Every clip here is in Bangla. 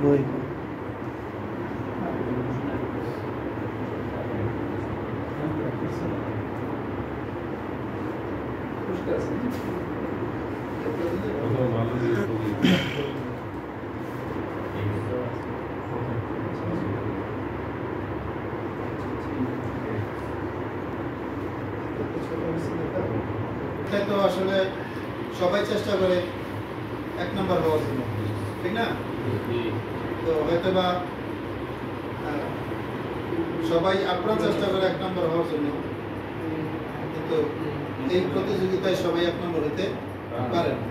বই তো আসলে সবাই চেষ্টা করে এক নম্বর হওয়ার জন্য, ঠিক না? তো হয়তো বা সবাই আপ্রাণ চেষ্টা করে এক নম্বর হওয়ার জন্য, কিন্তু এই প্রতিযোগিতায় সবাই এক নম্বর হতে পারে না।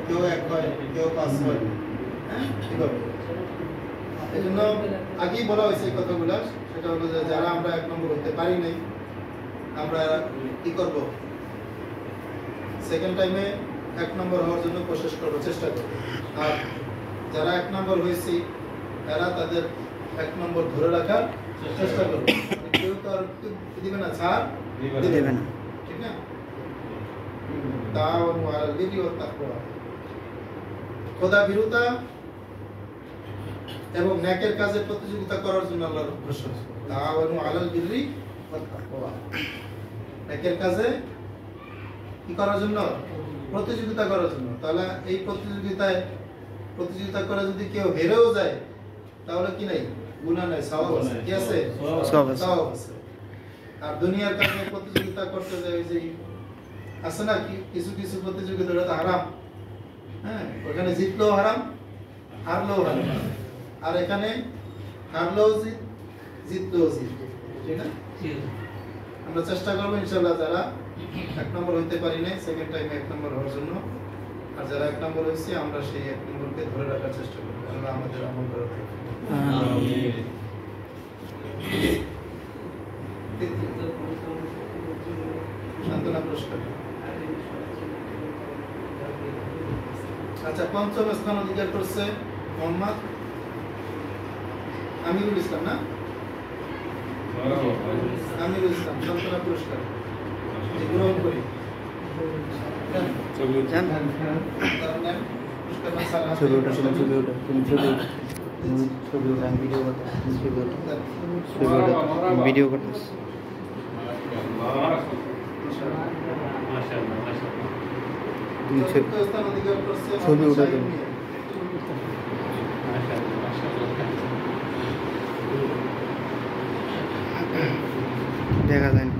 কেউ এক হয়, কেউ পাঁচ হয়, হ্যাঁ, কিভাবে? এই জন্য আগেই বলা হয়েছে এই কথাগুলা, সেটা হলো যে যারা আমরা এক নম্বর হতে পারি নাই, আমরা কি করব? সেকেন্ড টাইমে এক নম্বর হওয়ার জন্য কোশিশ করব, চেষ্টা করব। আর যারা এক নম্বর হয়েছি তারা তাদের এক নম্বর ধরে রাখার চেষ্টা করবে। কেউ তো আর দিবে না, ছাড় দিবে না, ঠিক না? তাওয়ানু আলাল বিররি ওয়াত তাকওয়া, খোদা ভীরুতা এবং নেকের কাজে প্রতিযোগিতা করার জন্য আল্লাহর ঘোষণা। তাওয়ানু আলাল বিররি ওয়াত তাকওয়া, নেকের কাজে কি করার জন্য? প্রতিযোগিতা করার জন্য। তাহলে এই প্রতিযোগিতা করে যদি কেউ হেরেও যায় তাহলে কি নাই? গুনাহ নাই, সওয়াব আছে। কি আছে? সওয়াব আছে। আর দুনিয়ার কাছে প্রতিযোগিতা করতে যায় যে আছে না, কিছু কিছু প্রতিযোগিতা তো হারাম, হ্যাঁ, ওখানে জিতলেও হারাম, হারলেও হারাম। আর এখানে হারলেও জিতলেও জিত, ঠিক না? আমরা চেষ্টা করবো ইনশাআল্লাহ যারা এক নম্বর হইতে পারি নাই সেকেন্ড টাইমে এক নম্বর হওয়ার জন্য, আর যারা এক নম্বর হয়েছি আমরা সেই এক নম্বরকে ধরে রাখার চেষ্টা করবো। আল্লাহ আমাদের আমল করার সান্ত্বনা পুরস্কার। আচ্ছা, পঞ্চম স্থান অধিকার করছে মোহাম্মদ আমিরুল ইসলাম, না? আমিরুল ইসলাম, সান্ত্বনা পুরস্কার গ্রহণ করি। ভিডিও করতেছি। ছবি উঠে দেখা যায়।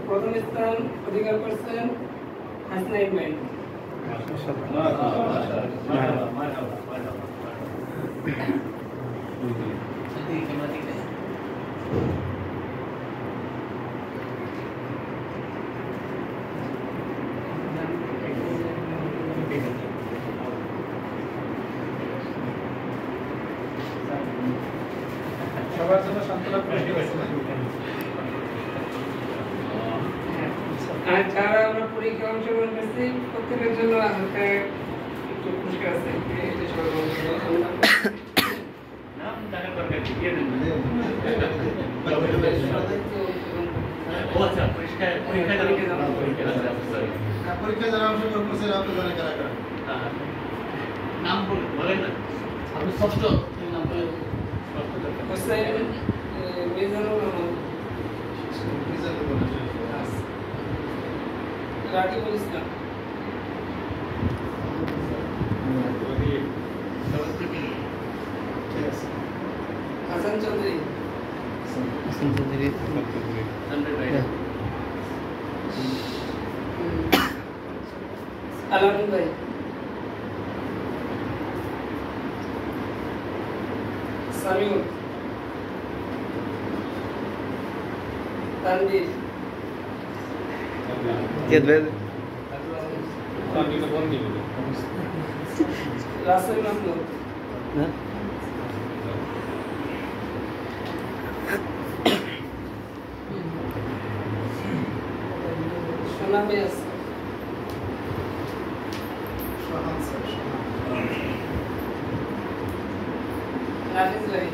প্রথম স্থান অধিকার করছেন হাসনা ইসমাইল। সবার জন্য সান্ত্বনা পুরস্কার। আর যারা আমরা পরীক্ষা অংশগ্রহণ করছি প্রত্যেকের জন্য হালকা একটু পুরস্কার আছে। পরীক্ষা যারা অংশগ্রহণ করছে নাম বলেন না, আপনি ষষ্ঠ নাম বলেন। রাকিবুল ইসলাম, হাসান চৌধুরী, আলামিন ভাই, সামিউল, তানভীর, রাসেল মাহমুদ, সোনা বেশ, শাহান স্যার, শাহান। রাফিজ ভাই,